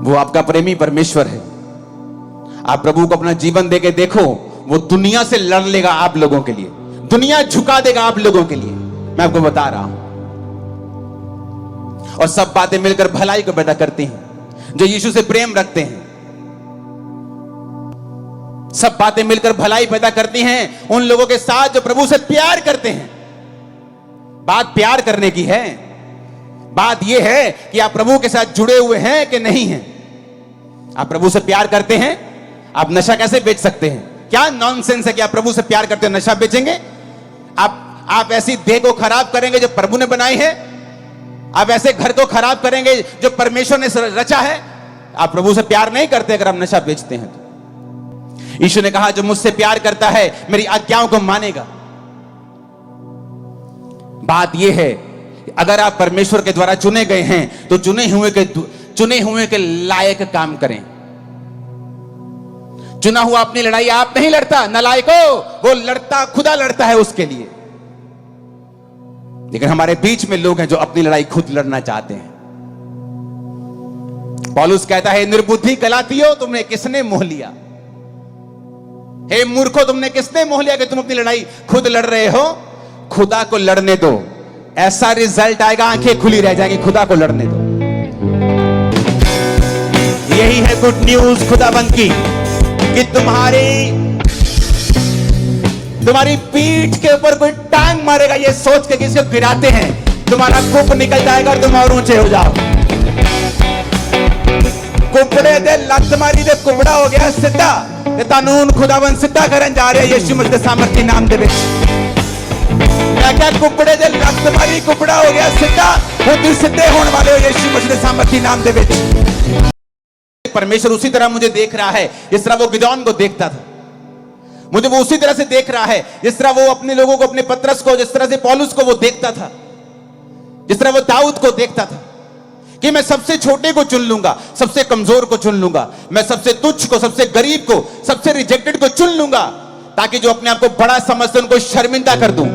वो आपका प्रेमी परमेश्वर है। आप प्रभु को अपना जीवन देके देखो, वो दुनिया से लड़ लेगा आप लोगों के लिए, दुनिया झुका देगा आप लोगों के लिए, मैं आपको बता रहा हूं। और सब बातें मिलकर भलाई को पैदा करती हैं जो यीशु से प्रेम रखते हैं। सब बातें मिलकर भलाई पैदा करती हैं उन लोगों के साथ जो प्रभु से प्यार करते हैं। बात प्यार करने की है, बात यह है कि आप प्रभु के साथ जुड़े हुए हैं कि नहीं हैं। आप प्रभु से प्यार करते हैं, आप नशा कैसे बेच सकते हैं? क्या नॉनसेंस है कि आप प्रभु से प्यार करते हो नशा बेचेंगे? आप ऐसी देह को खराब करेंगे जो प्रभु ने बनाई है? आप ऐसे घर को खराब करेंगे जो परमेश्वर ने रचा है? आप प्रभु से प्यार नहीं करते अगर आप नशा बेचते हैं तो। यीशु ने कहा जो मुझसे प्यार करता है मेरी आज्ञाओं को मानेगा। बात यह है अगर आप परमेश्वर के द्वारा चुने गए हैं तो चुने हुए के लायक काम करें। चुना हुआ अपनी लड़ाई आप नहीं लड़ता, नालायको, वो लड़ता, खुदा लड़ता है उसके लिए। लेकिन हमारे बीच में लोग हैं जो अपनी लड़ाई खुद लड़ना चाहते हैं। पौलुस कहता है निर्बुद्धि गलातियों, तुमने किसने मोह लिया? हे मूर्खों, तुमने किसने मोह लिया कि तुम अपनी लड़ाई खुद लड़ रहे हो? खुदा को लड़ने दो, ऐसा रिजल्ट आएगा, आंखें खुली रह जाएंगी। खुदा को लड़ने दो। यही है गुड न्यूज खुदाबंद की कि तुम्हारी पीठ के ऊपर कोई टांग मारेगा ये सोच के कि इसको गिराते हैं, तुम्हारा कुप निकल जाएगा और तुम और ऊंचे हो जाओ। कुपड़े दे लत मारी दे कुबड़ा हो गया सीधा ते कानून खुदाबंद सीधा करन जा रहे यीशु मसीह के सामर्थी नाम दे विच। मैं क्या कुपड़े दे लत मारी कुबड़ा हो गया सीधा, वो तुम सीधे होने वाले हो यीशु मसीह के सामर्थी नाम दे विच। परमेश्वर उसी तरह मुझे देख रहा है जिस तरह वो गिदोन को देखता था। मुझे वो उसी तरह से देख रहा है जिस तरह वो अपने लोगों को, अपने पतरस को, जिस तरह से पौलुस को वो देखता था, जिस तरह वो दाऊद को देखता था कि मैं सबसे छोटे को चुन लूंगा, सबसे कमजोर को चुन लूंगा, मैं सबसे तुच्छ को, सबसे गरीब को, सबसे रिजेक्टेड को चुन लूंगा ताकि जो अपने आप को बड़ा समझते उनको शर्मिंदा कर दूं।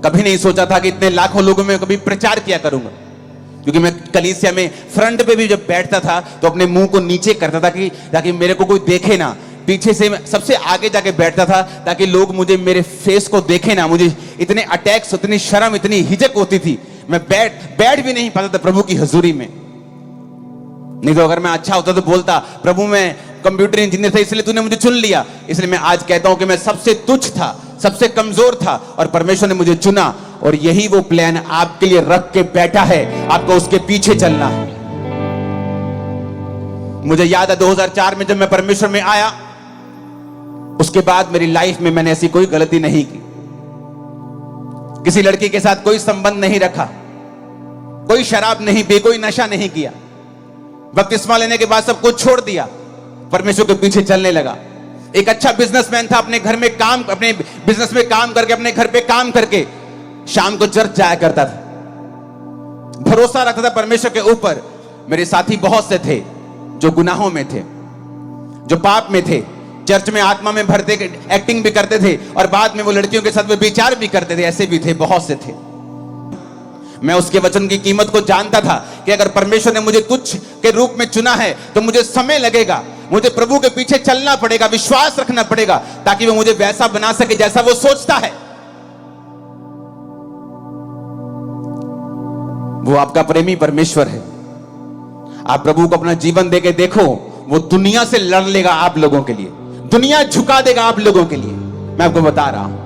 कभी नहीं सोचा था कि इतने लाखों लोगों में कभी प्रचार किया करूंगा, क्योंकि मैं कलीसिया में फ्रंट पे भी जब बैठता था तो अपने मुंह को नीचे करता था कि ताकि मेरे को कोई देखे ना। पीछे से मैं सबसे आगे जाके बैठता था ताकि लोग मुझे, मेरे फेस को देखे ना। मुझे इतने अटैक्स, इतनी शर्म, इतनी हिचक होती थी, मैं बैठ भी नहीं पाता था प्रभु की हजूरी में। नहीं तो अगर मैं अच्छा होता तो बोलता प्रभु मैं कंप्यूटर इंजीनियर था इसलिए तूने मुझे चुन लिया। इसलिए मैं आज कहता हूं कि मैं सबसे तुच्छ था, सबसे कमजोर था और परमेश्वर ने मुझे चुना। और यही वो प्लान आपके लिए रख के बैठा है, आपको उसके पीछे चलना है। मुझे याद है 2004 में जब मैं परमेश्वर में आया, उसके बाद मेरी लाइफ में मैंने ऐसी कोई गलती नहीं की। किसी लड़की के साथ कोई संबंध नहीं रखा, कोई शराब नहीं पी, कोई नशा नहीं किया। बपतिस्मा लेने के बाद सब कुछ छोड़ दिया, परमेश्वर के पीछे चलने लगा। एक अच्छा बिजनेसमैन था, अपने घर में काम, अपने बिजनेस में काम करके, अपने घर पे काम करके शाम को चर्च जाया करता था। भरोसा रखता था परमेश्वर के ऊपर। मेरे साथी बहुत से थे जो गुनाहों में थे, जो पाप में थे, चर्च में आत्मा में भरते, एक्टिंग भी करते थे और बाद में वो लड़कियों के साथ विचार भी करते थे। ऐसे भी थे, बहुत से थे। मैं उसके वचन की कीमत को जानता था कि अगर परमेश्वर ने मुझे तुच्छ के रूप में चुना है तो मुझे समय लगेगा, मुझे प्रभु के पीछे चलना पड़ेगा, विश्वास रखना पड़ेगा ताकि वो मुझे वैसा बना सके जैसा वो सोचता है। वो आपका प्रेमी परमेश्वर है। आप प्रभु को अपना जीवन देके देखो, वो दुनिया से लड़ लेगा आप लोगों के लिए, दुनिया झुका देगा आप लोगों के लिए, मैं आपको बता रहा हूं।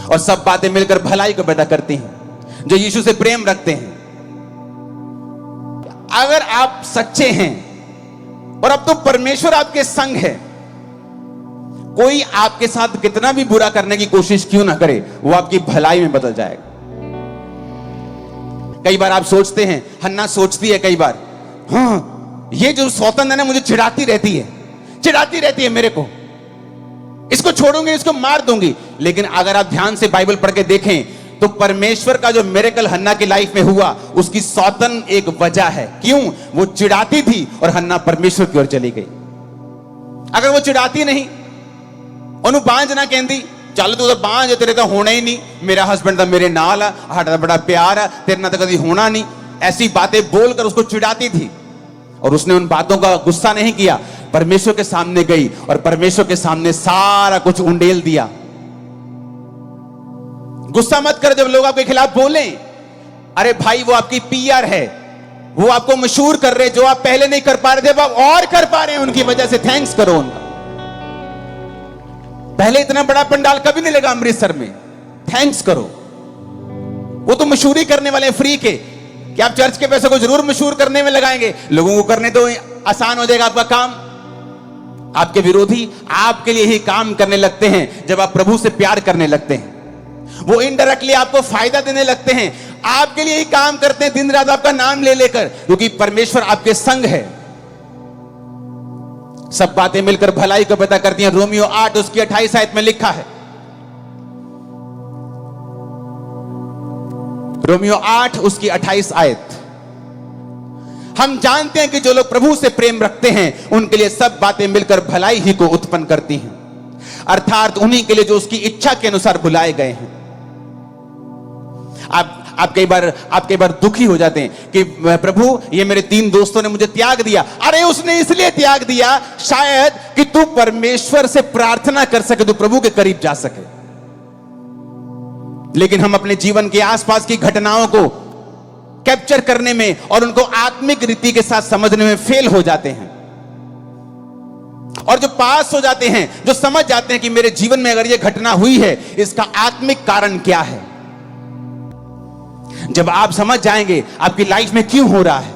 और सब बातें मिलकर भलाई को पैदा करती हैं जो यीशु से प्रेम रखते हैं। अगर आप सच्चे हैं और अब तो परमेश्वर आपके संग है, कोई आपके साथ कितना भी बुरा करने की कोशिश क्यों ना करे, वो आपकी भलाई में बदल जाएगा। कई बार आप सोचते हैं, हन्ना सोचती है कई बार, हाँ ये जो सौतन है ना मुझे चिढ़ाती रहती है मेरे को, इसको छोड़ूंगी, इसको मार दूंगी। लेकिन अगर आप ध्यान से बाइबल पढ़ के देखें तो परमेश्वर का जो मिरेकल हन्ना की लाइफ में हुआ, उसकी सौतन एक वजह है। क्यों? वो चिढ़ाती थी और हन्ना परमेश्वर की ओर चली गई। अगर वो चिढ़ाती नहीं, ओनू बांझ ना कहती चल तू तो बांझ, तेरे तो होना ही नहीं, मेरा हस्बैंड तो मेरे नाल है, साडा बड़ा प्यार है, तेरे नाल तो कभी होना नहीं, ऐसी बातें बोलकर उसको चिढ़ाती थी, और उसने उन बातों का गुस्सा नहीं किया, परमेश्वर के सामने गई और परमेश्वर के सामने सारा कुछ उंडेल दिया। गुस्सा मत कर जब लोग आपके खिलाफ बोलें। अरे भाई, वो आपकी पीआर है, वो आपको मशहूर कर रहे, जो आप पहले नहीं कर पा रहे थे अब आप और कर पा रहे हैं, उनकी वजह से थैंक्स करो उनका। पहले इतना बड़ा पंडाल कभी नहीं लगा अमृतसर में, थैंक्स करो। वो तो मशहूरी करने वाले फ्री के, कि आप चर्च के पैसे को जरूर मशहूर करने में लगाएंगे, लोगों को करने तो आसान हो जाएगा आपका काम। आपके विरोधी आपके लिए ही काम करने लगते हैं जब आप प्रभु से प्यार करने लगते हैं। वो इनडायरेक्टली आपको फायदा देने लगते हैं, आपके लिए ही काम करते हैं दिन रात आपका नाम ले लेकर, क्योंकि परमेश्वर आपके संग है। सब बातें मिलकर भलाई को पैदा करती हैं। रोमियो 8 उसकी 28 आयत में लिखा है, रोमियो 8 उसकी 28 आयत, हम जानते हैं कि जो लोग प्रभु से प्रेम रखते हैं उनके लिए सब बातें मिलकर भलाई ही को उत्पन्न करती हैं, अर्थात उन्हीं के लिए जो उसकी इच्छा के अनुसार बुलाए गए हैं। आप कई बार दुखी हो जाते हैं कि प्रभु ये मेरे 3 दोस्तों ने मुझे त्याग दिया। अरे उसने इसलिए त्याग दिया शायद कि तू परमेश्वर से प्रार्थना कर सके, तू प्रभु के करीब जा सके। लेकिन हम अपने जीवन के आसपास की घटनाओं को कैप्चर करने में और उनको आत्मिक रीति के साथ समझने में फेल हो जाते हैं, और जो पास हो जाते हैं, जो समझ जाते हैं कि मेरे जीवन में अगर यह घटना हुई है इसका आत्मिक कारण क्या है। जब आप समझ जाएंगे आपकी लाइफ में क्यों हो रहा है,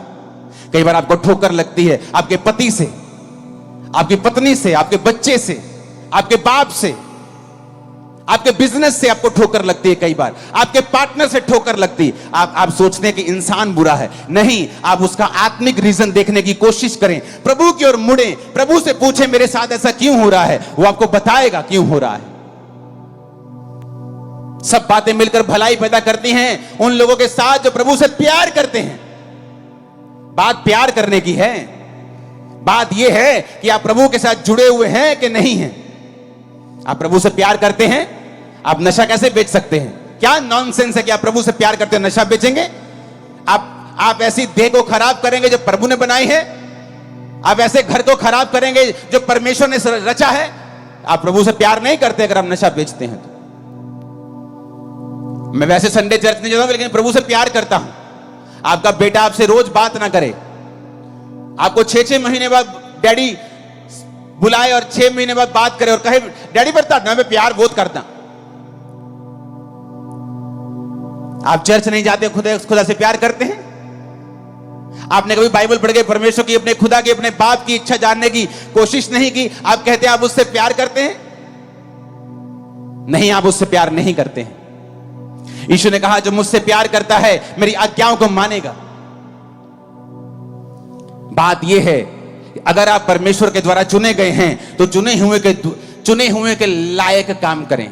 कई बार आपको ठोकर लगती है आपके पति से, आपकी पत्नी से, आपके बच्चे से, आपके बाप से, आपके बिजनेस से आपको ठोकर लगती है, कई बार आपके पार्टनर से ठोकर लगती है। आप सोचते हैं कि इंसान बुरा है, नहीं, आप उसका आत्मिक रीजन देखने की कोशिश करें, प्रभु की ओर मुड़े, प्रभु से पूछें मेरे साथ ऐसा क्यों हो रहा है, वो आपको बताएगा क्यों हो रहा है। सब बातें मिलकर भलाई पैदा करती हैं उन लोगों के साथ जो प्रभु से प्यार करते हैं। बात प्यार करने की है, बात यह है कि आप प्रभु के साथ जुड़े हुए हैं कि नहीं हैं। आप प्रभु से प्यार करते हैं, आप नशा कैसे बेच सकते हैं? क्या नॉनसेंस है कि आप प्रभु से प्यार करते हैं नशा बेचेंगे? आप ऐसी देह को खराब करेंगे जो प्रभु ने बनाई है? आप ऐसे घर को खराब करेंगे जो परमेश्वर ने रचा है? आप प्रभु से प्यार नहीं करते अगर आप नशा बेचते हैं तो। मैं वैसे संडे चर्च नहीं जाता हूं, लेकिन प्रभु से प्यार करता हूं। आपका बेटा आपसे रोज बात ना करे, आपको 6-6 महीने बाद डैडी बुलाए और 6 महीने बाद बात करे और कहे डैडी बता ना, मैं प्यार बहुत करता। आप चर्च नहीं जाते, खुदा से प्यार करते हैं? आपने कभी बाइबल पढ़ के परमेश्वर की, अपने खुदा की, अपने बाप की इच्छा जानने की कोशिश नहीं की? आप कहते हैं आप उससे प्यार करते हैं? नहीं, आप उससे प्यार नहीं करते हैं। यीशु ने कहा जो मुझसे प्यार करता है मेरी आज्ञाओं को मानेगा। बात यह है अगर आप परमेश्वर के द्वारा चुने गए हैं तो चुने हुए के लायक काम करें।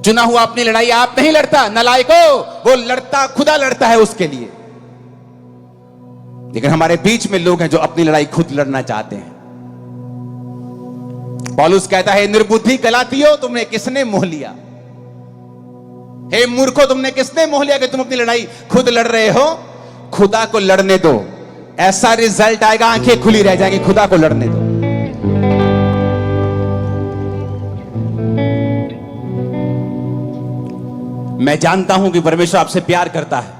चुना हुआ अपनी लड़ाई आप नहीं लड़ता, नालायको, वो लड़ता, खुदा लड़ता है उसके लिए। लेकिन हमारे बीच में लोग हैं जो अपनी लड़ाई खुद लड़ना चाहते हैं। पौलुस कहता है निर्बुद्धि गलातियों, तुमने किसने मोह लिया? हे मूर्खों, तुमने किसने मोह लिया कि तुम अपनी लड़ाई खुद लड़ रहे हो? खुदा को लड़ने दो, ऐसा रिजल्ट आएगा, आंखें खुली रह जाएंगी। खुदा को लड़ने दो। मैं जानता हूं कि परमेश्वर आपसे प्यार करता है।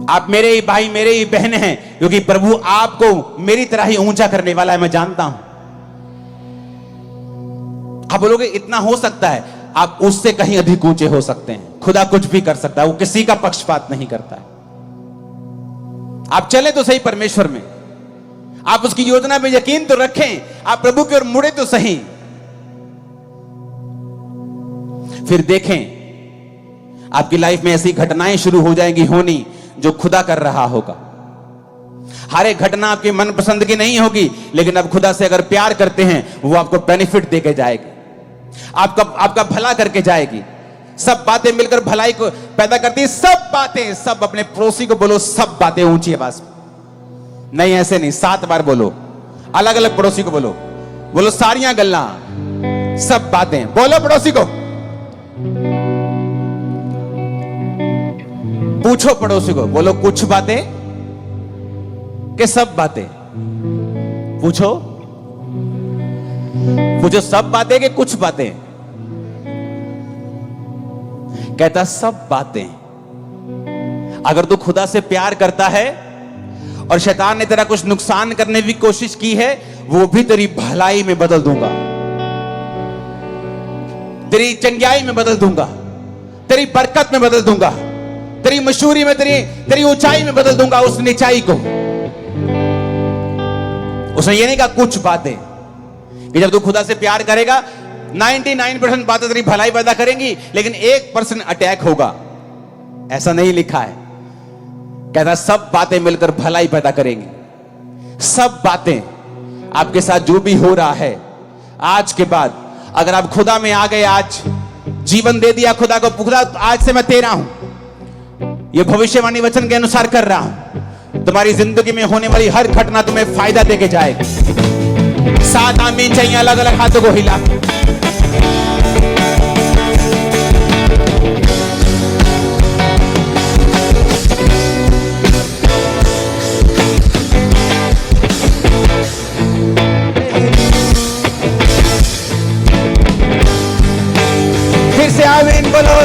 आप मेरे ही भाई, मेरे ही बहन हैं, क्योंकि प्रभु आपको मेरी तरह ही ऊंचा करने वाला है, मैं जानता हूं। आप बोलोगे इतना हो सकता है, आप उससे कहीं अधिक ऊंचे हो सकते हैं। खुदा कुछ भी कर सकता है, वो किसी का पक्षपात नहीं करता है। आप चले तो सही परमेश्वर में, आप उसकी योजना में यकीन तो रखें, आप प्रभु की ओर मुड़े तो सही। फिर देखें आपकी लाइफ में ऐसी घटनाएं शुरू हो जाएंगी होनी जो खुदा कर रहा होगा। हर एक घटना आपकी मनपसंद की नहीं होगी, लेकिन आप खुदा से अगर प्यार करते हैं वो आपको बेनिफिट देके जाएगी, आपका भला करके जाएगी। सब बातें मिलकर भलाई को पैदा करती है। सब बातें, सब अपने पड़ोसी को बोलो, सब बातें ऊंची आवाज में नहीं, ऐसे नहीं, 7 बार बोलो, अलग अलग पड़ोसी को बोलो सारियां गल्ला, सब बातें बोलो पड़ोसी को। पूछो पड़ोसी को, बोलो कुछ बातें कि सब बातें? पूछो, पूछो सब बातें कि कुछ बातें? कहता सब बातें। अगर तू खुदा से प्यार करता है और शैतान ने तेरा कुछ नुकसान करने की कोशिश की है, वो भी तेरी भलाई में बदल दूंगा, तेरी चंगियाई में बदल दूंगा, तेरी बरकत में बदल दूंगा, तेरी मशहूरी में, तेरी ऊंचाई में बदल दूंगा उस नीचाई को। उसने ये नहीं कहा कुछ बातें, कि जब तू खुदा से प्यार करेगा 99% बातें तेरी भलाई पैदा करेंगी, लेकिन 1% अटैक होगा, ऐसा नहीं लिखा है। कहता सब बातें मिलकर भलाई पैदा करेंगी। सब बातें, आपके साथ जो भी हो रहा है आज के बाद, अगर आप खुदा में आ गए, आज जीवन दे दिया खुदा को, खुदा आज से मैं तेरा हूं, यह भविष्यवाणी वचन के अनुसार कर रहा हूं, तुम्हारी जिंदगी में होने वाली हर घटना तुम्हें फायदा देके जाएगी। 7 आमीन चाहिए अलग अलग हाथों को हिला। फिर से आमीन बोलो,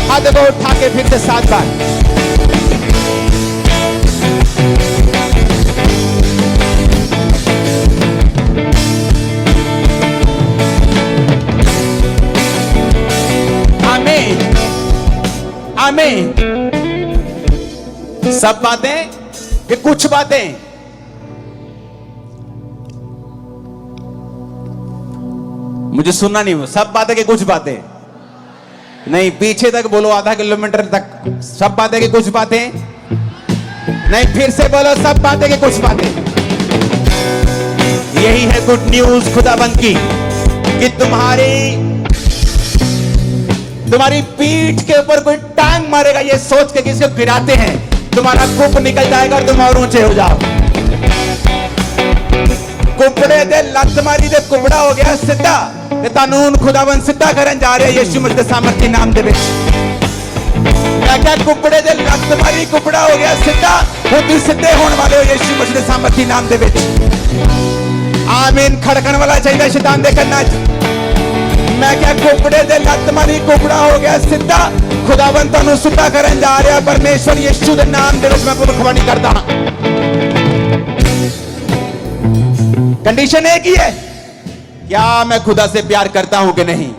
हाथों को उठा के फिर से 7 बार। आमीन आमीन। सब बातें कि कुछ बातें? मुझे सुनना नहीं, सब बातें कि कुछ बातें? नहीं, पीछे तक बोलो, आधा किलोमीटर तक। सब बातें कि कुछ बातें? नहीं, फिर से बोलो, सब बातें कि कुछ बातें? यही है गुड न्यूज खुदाबंद की, कि तुम्हारी पीठ के ऊपर कोई टांग मारेगा ये सोच के कि इसको गिराते हैं, तुम्हारा कुप निकल जाएगा और तुम और ऊंचे हो जाओ। कुपड़े दे लत मारी दे कुबड़ा हो गया सीधा, ते कानून खुदावन सीधा करन जा रहे यीशु मसीह दे सामर्थी नाम दे विच। मैं क्या कुपड़े दे लत मारी कुबड़ा हो गया सीधा, हुण तुसीं सीधे होने वाले हो यीशु मसीह दे सामर्थी नाम दे विच। आमीन खड़कन वाला चाहिए शैतान दे कन्नां च। मैं क्या कुपड़े दे लत मारी कुबड़ा हो गया सीधा, खुदावन तुहानूं सीधा करन जा रहा परमेश्वर यीशु दे नाम दे विच मैं भविष्यवाणी करदा हां। कंडीशन एक ही है, क्या मैं खुदा से प्यार करता हूं कि नहीं?